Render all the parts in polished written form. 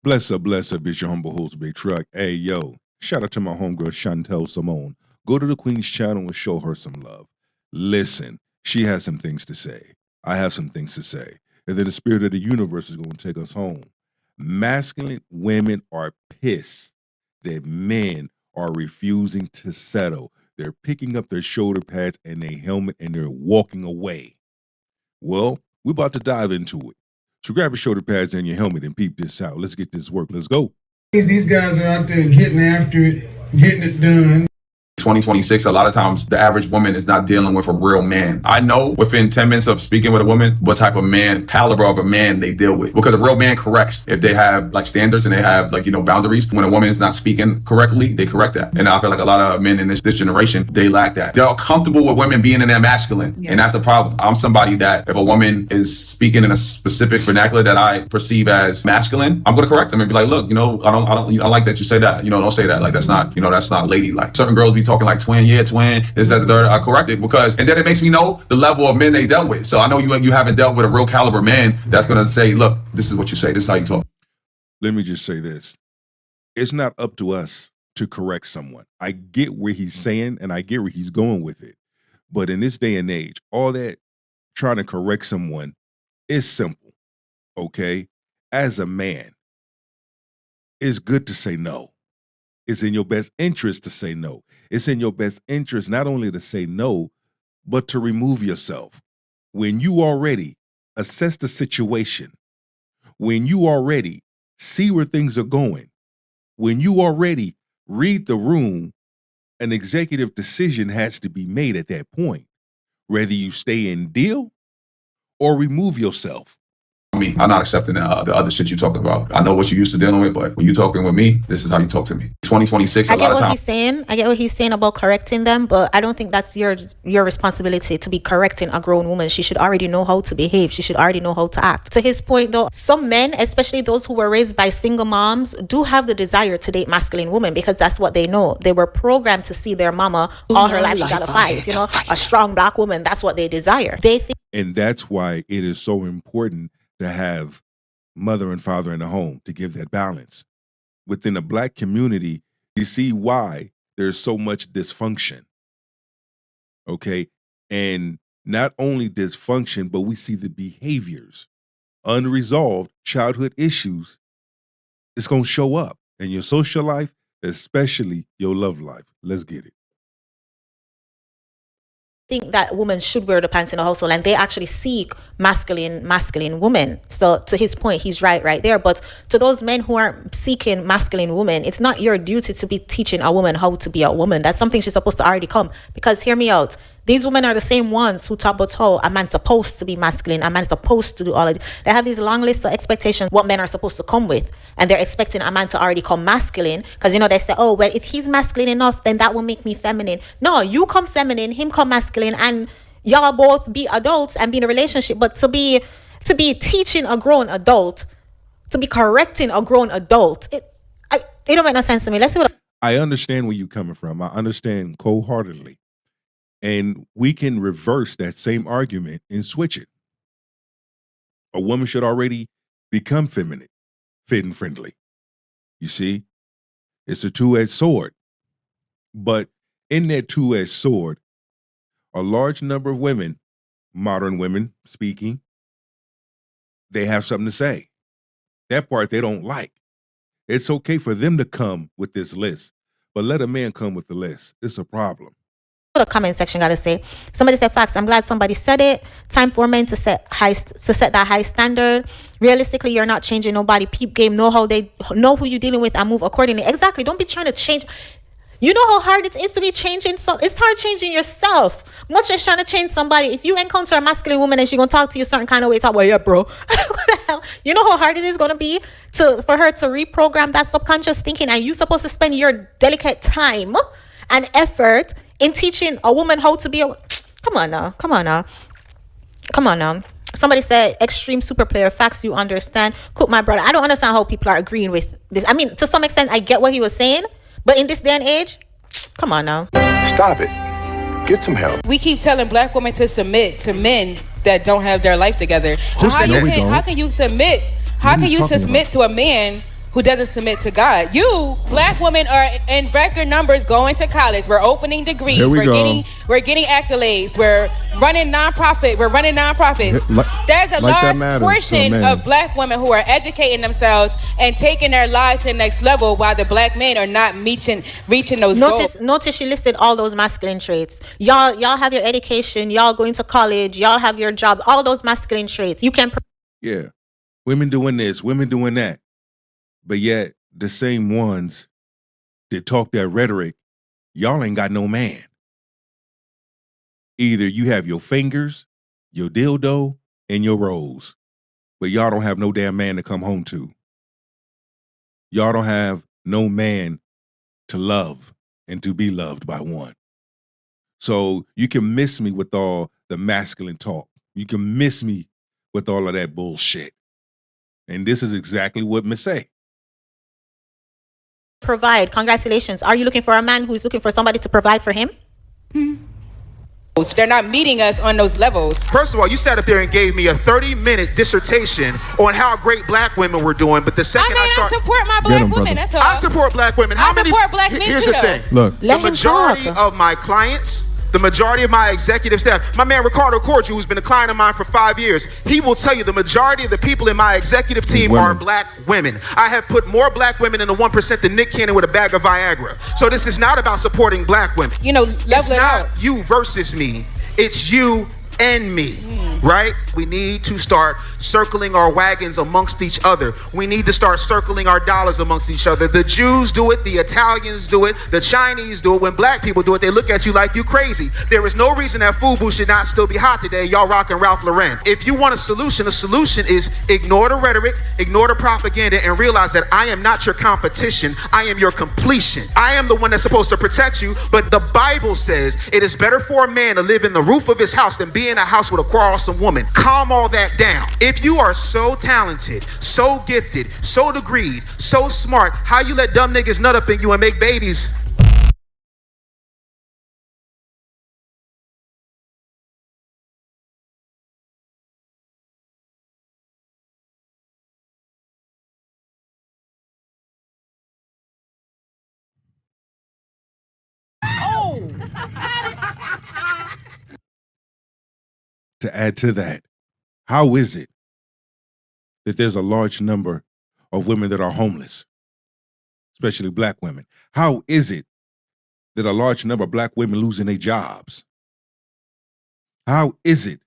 Bless up, it's your humble host, Big Truck. Hey, yo, shout out to my homegirl, Chantel Simone. Go to the Queen's channel and show her some love. Listen, she has some things to say. I have some things to say. And then the spirit of the universe is going to take us home. Masculine women are pissed that men are refusing to settle. They're picking up their shoulder pads and their helmet and they're walking away. Well, we're about to dive into it. So grab your shoulder pads and your helmet and peep this out. Let's get this work. Let's go. These guys are out there getting after it, getting it done. 2026, a lot of times the average woman is not dealing with a real man. I know within 10 minutes of speaking with a woman what type of man, caliber of a man they deal with, because a real man corrects. If they have like standards and they have like, boundaries, when a woman is not speaking correctly, they correct that. And I feel like a lot of men in this generation, they lack that. They're comfortable with women being in their masculine. Yeah. And that's the problem. I'm somebody that if a woman is speaking in a specific vernacular that I perceive as masculine, I'm going to correct them and be like, look, I don't like that you say that. Don't say that. Like, that's not ladylike. Certain girls be talking like twin, this, that, the third. I correct it and then it makes me know the level of men they dealt with. So I know you haven't dealt with a real caliber man that's going to say, look, this is what you say. This is how you talk. Let me just say this. It's not up to us to correct someone. I get where he's saying and I get where he's going with it. But in this day and age, all that trying to correct someone is simple. Okay? As a man, it's good to say no. It's in your best interest to say no. It's in your best interest not only to say no, but to remove yourself. When you already assess the situation, when you already see where things are going, when you already read the room, an executive decision has to be made at that point. Whether you stay and deal or remove yourself. I'm not accepting the other shit you talking about. I know what you're used to dealing with, but when you're talking with me, this is how you talk to me. 2026, I get what he's saying about correcting them, but I don't think that's your responsibility to be correcting a grown woman. She should already know how to behave. She should already know how to act. To his point, though, some men, especially those who were raised by single moms, do have the desire to date masculine women because that's what they know. They were programmed to see their mama all her life. She got to fight, a strong black woman. That's what they desire. And that's why it is so important to have mother and father in the home to give that balance. Within the black community, you see why there's so much dysfunction. Okay? And not only dysfunction, but we see the behaviors, unresolved childhood issues. It's going to show up in your social life, especially your love life. Let's get it. Think that women should wear the pants in the household and they actually seek masculine women. So to his point, he's right there. But to those men who aren't seeking masculine women, it's not your duty to be teaching a woman how to be a woman. That's something she's supposed to already come. Because hear me out. These women are the same ones who talk about how a man's supposed to be masculine, a man's supposed to do all of it. They have these long lists of expectations what men are supposed to come with. And they're expecting a man to already come masculine. Because, they say, oh, well, if he's masculine enough, then that will make me feminine. No, you come feminine, him come masculine, and y'all both be adults and be in a relationship. But to be teaching a grown adult, to be correcting a grown adult, it don't make no sense to me. Let's see what I understand where you're coming from. I understand wholeheartedly. And we can reverse that same argument and switch it. A woman should already become feminine, fit and friendly. You see, it's a two-edged sword. But in that two-edged sword, a large number of women, modern women speaking, they have something to say. That part they don't like. It's okay for them to come with this list, but let a man come with the list. It's a problem. The comment section gotta say. Somebody said facts. I'm glad somebody said it. Time for men to set that high standard. Realistically, you're not changing nobody. Peep game, know who you're dealing with and move accordingly. Exactly. Don't be trying to change. You know how hard it is to be changing. So it's hard changing yourself. Much as trying to change somebody. If you encounter a masculine woman and she's gonna talk to you a certain kind of way, talk, well, yeah, bro. What the hell? You know how hard it is gonna be for her to reprogram that subconscious thinking, and you're supposed to spend your delicate time and effort in teaching a woman how to be come on now. Somebody said extreme super player. Facts, you understand. Cook, my brother. I don't understand how people are agreeing with this. I mean, to some extent, I get what he was saying, but in this day and age, come on now. Stop it. Get some help. We keep telling black women to submit to men, that don't have their life together. How can you submit? How can you submit to a man who doesn't submit to God? You, black women, are in record numbers going to college. We're opening degrees. We're getting accolades. We're running nonprofit. There's a large portion of black women who are educating themselves and taking their lives to the next level, while the black men are not reaching those goals. Notice she listed all those masculine traits. Y'all have your education. Y'all going to college. Y'all have your job. All those masculine traits. You can. Yeah, women doing this, women doing that. But yet, the same ones that talk that rhetoric, y'all ain't got no man. Either you have your fingers, your dildo, and your rose, but y'all don't have no damn man to come home to. Y'all don't have no man to love and to be loved by one. So you can miss me with all the masculine talk. You can miss me with all of that bullshit. And this is exactly what Miss say. Provide. Congratulations. Are you looking for a man who's looking for somebody to provide for him? They're not meeting us on those levels. First of all, you sat up there and gave me a 30-minute dissertation on how great black women were doing, but the second I support my black women. That's all. I support black women. I support black men Here's too, the thing. Look, the majority of my clients, the majority of my executive staff, my man Ricardo Cordial, who's been a client of mine for 5 years, he will tell you the majority of the people in my executive team are black women. I have put more black women in the 1% than Nick Cannon with a bag of Viagra. So this is not about supporting black women. It's not you versus me. It's you and me, right? We need to start circling our wagons amongst each other. We need to start circling our dollars amongst each other. The Jews do it, the Italians do it, the Chinese do it. When black people do it, they look at you like you crazy. There is no reason that FUBU should not still be hot today. Y'all rocking Ralph Lauren. If you want a solution, the solution is ignore the rhetoric, ignore the propaganda, and realize that I am not your competition. I am your completion. I am the one that's supposed to protect you, but the Bible says it is better for a man to live in the roof of his house than be in a house with a quarrelsome woman. Calm all that down. If you are so talented, so gifted, so degreed, so smart, how you let dumb niggas nut up in you and make babies? To add to that, how is it that there's a large number of women that are homeless, especially black women? How is it that a large number of black women losing their jobs? How is it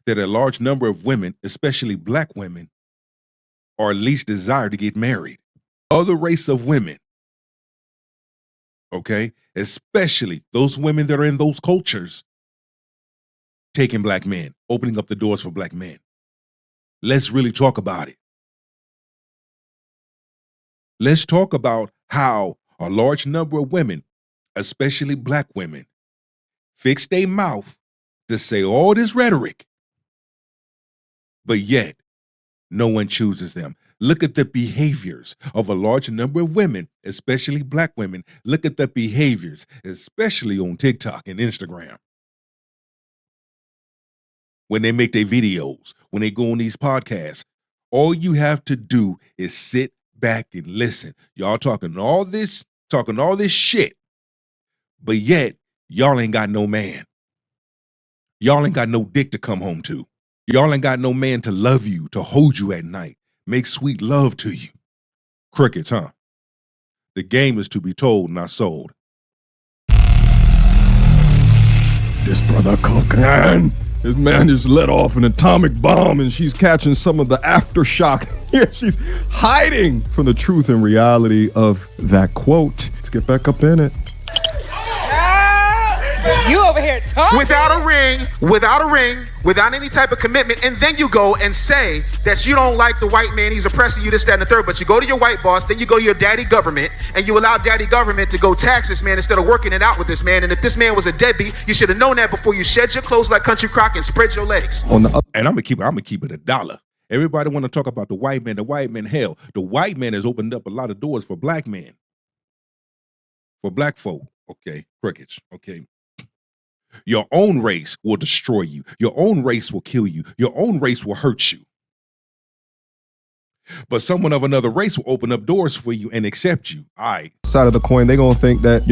that a large number of women, especially black women, are least desired to get married? Other race of women, okay, especially those women that are in those cultures, taking black men, opening up the doors for black men. Let's really talk about it. Let's talk about how a large number of women, especially black women, fix their mouth to say all this rhetoric, but yet no one chooses them. Look at the behaviors of a large number of women, especially black women. Look at the behaviors, especially on TikTok and Instagram. When they make their videos, when they go on these podcasts, all you have to do is sit back and listen. Y'all talking all this shit, but yet y'all ain't got no man. Y'all ain't got no dick to come home to. Y'all ain't got no man to love you, to hold you at night, make sweet love to you. Crickets, huh? The game is to be told, not sold. This brother Cochran, his man just let off an atomic bomb and she's catching some of the aftershock. Yeah, she's hiding from the truth and reality of that quote. Let's get back up in it. You over here talking? Without a ring, without any type of commitment, and then you go and say that you don't like the white man, he's oppressing you, this, that, and the third, but you go to your white boss, then you go to your daddy government, and you allow daddy government to go tax this man instead of working it out with this man. And if this man was a deadbeat, you should have known that before you shed your clothes like Country Crock and spread your legs. And I'm gonna keep it $1. Everybody want to talk about the white man. Hell, the white man has opened up a lot of doors for black men, for black folk. Okay, crickets. Okay. Your own race will destroy you. Your own race will kill you. Your own race will hurt you. But someone of another race will open up doors for you and accept you. All right. Side of the coin, they're gonna think that,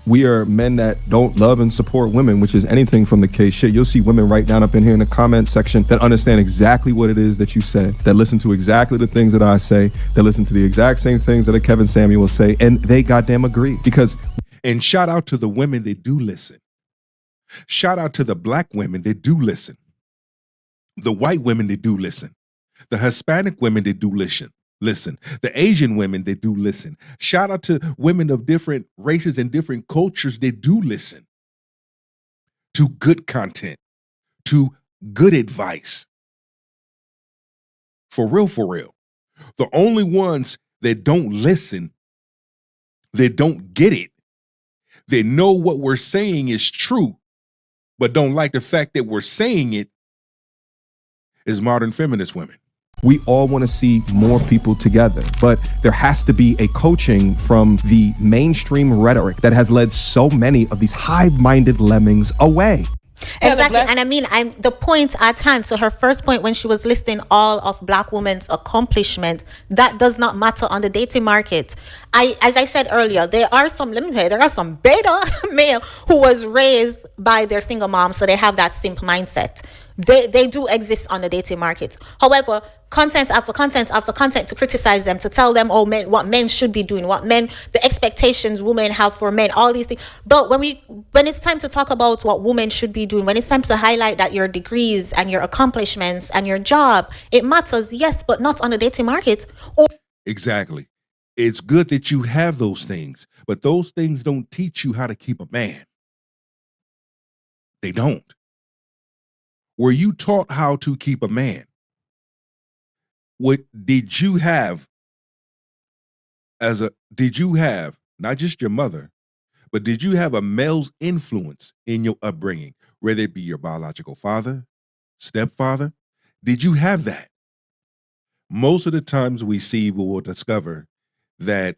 we are men that don't love and support women, which is anything from the case. Shit, you'll see women right down up in here in the comment section that understand exactly what it is that you said, that listen to exactly the things that I say, that listen to the exact same things that a Kevin Samuel say, and they goddamn agree. And shout out to the women that do listen. Shout out to the black women that do listen. The white women that do listen. The Hispanic women that do listen. The Asian women that do listen. Shout out to women of different races and different cultures that do listen to good content, to good advice. For real, for real. The only ones that don't listen, that don't get it, they know what we're saying is true, but don't like the fact that we're saying it, is modern feminist women. We all want to see more people together, but there has to be a coaching from the mainstream rhetoric that has led so many of these hive-minded lemmings away. Exactly. And I mean, the point at hand. So her first point when she was listing all of black women's accomplishment, that does not matter on the dating market. As I said earlier, there are some beta male who was raised by their single mom, so they have that simp mindset. They do exist on the dating market. However, content after content after content to criticize them, to tell them, what men should be doing, the expectations women have for men, all these things. But when it's time to talk about what women should be doing, when it's time to highlight that your degrees and your accomplishments and your job, it matters, yes, but not on the dating market. Exactly. It's good that you have those things, but those things don't teach you how to keep a man. They don't. Were you taught how to keep a man? What did you have not just your mother, but did you have a male's influence in your upbringing, whether it be your biological father, stepfather? Did you have that? Most of the times we will discover that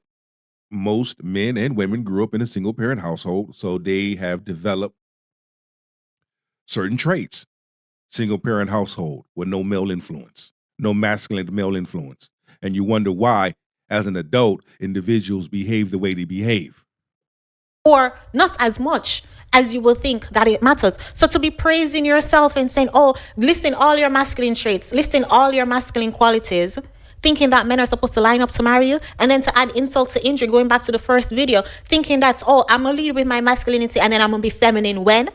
most men and women grew up in a single parent household, so they have developed certain traits. Single parent household with no male influence, no masculine male influence. And you wonder why, as an adult, individuals behave the way they behave. Or not as much as you will think that it matters. So to be praising yourself and saying, listing all your masculine traits, listing all your masculine qualities, thinking that men are supposed to line up to marry you, and then to add insult to injury, going back to the first video, thinking that, I'm going to lead with my masculinity and then I'm going to be feminine when?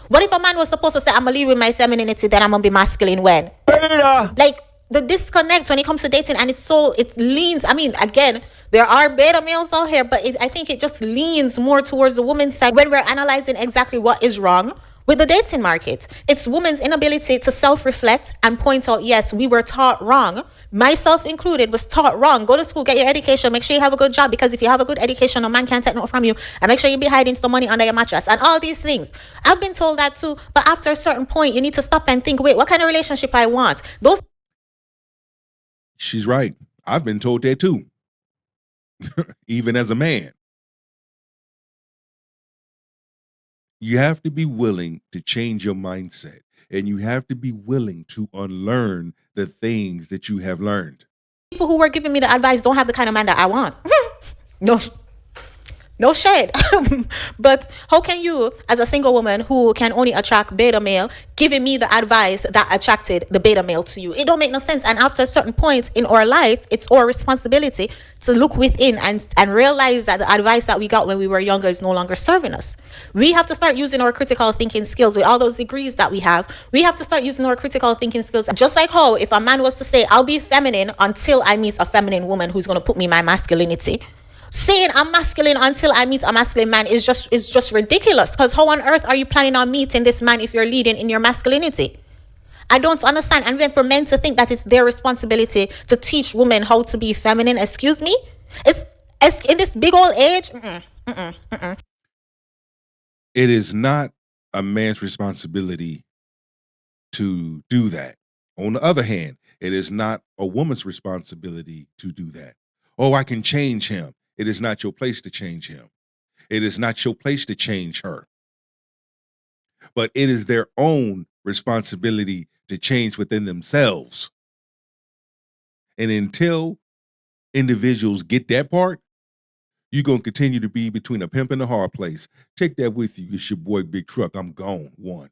What if a man was supposed to say, I'm going to lead with my femininity, then I'm going to be masculine when? Like, the disconnect when it comes to dating, and it leans, again, there are beta males out here, but I think it just leans more towards the woman's side when we're analyzing exactly what is wrong with the dating market. It's women's inability to self-reflect and point out, yes, we were taught wrong. Myself included was taught wrong. Go to school, get your education, make sure you have a good job, because if you have a good education, a man can't take nothing from you, and make sure you be hiding some money under your mattress and all these things. I've been told that too, but after a certain point, you need to stop and think, wait, what kind of relationship I want? She's right. I've been told that too, even as a man. You have to be willing to change your mindset, and you have to be willing to unlearn the things that you have learned. People who were giving me the advice don't have the kind of man that I want. No shade. But how can you, as a single woman who can only attract beta male, giving me the advice that attracted the beta male to you? It don't make no sense. And after a certain point in our life, it's our responsibility to look within and realize that the advice that we got when we were younger is no longer serving us. We have to start using our critical thinking skills with all those degrees that we have. We have to start using our critical thinking skills. Just like how if a man was to say, I'll be feminine until I meet a feminine woman who's going to put me in my masculinity. Saying I'm masculine until I meet a masculine man is just ridiculous. Because how on earth are you planning on meeting this man if you're leading in your masculinity? I don't understand. And then for men to think that it's their responsibility to teach women how to be feminine, excuse me? It's in this big old age. It is not a man's responsibility to do that. On the other hand, it is not a woman's responsibility to do that. I can change him. It is not your place to change him. It is not your place to change her. but it is their own responsibility to change within themselves. And until individuals get that part, you're going to continue to be between a pimp and a hard place. Take that with you. It's your boy Big Truck. I'm gone. One.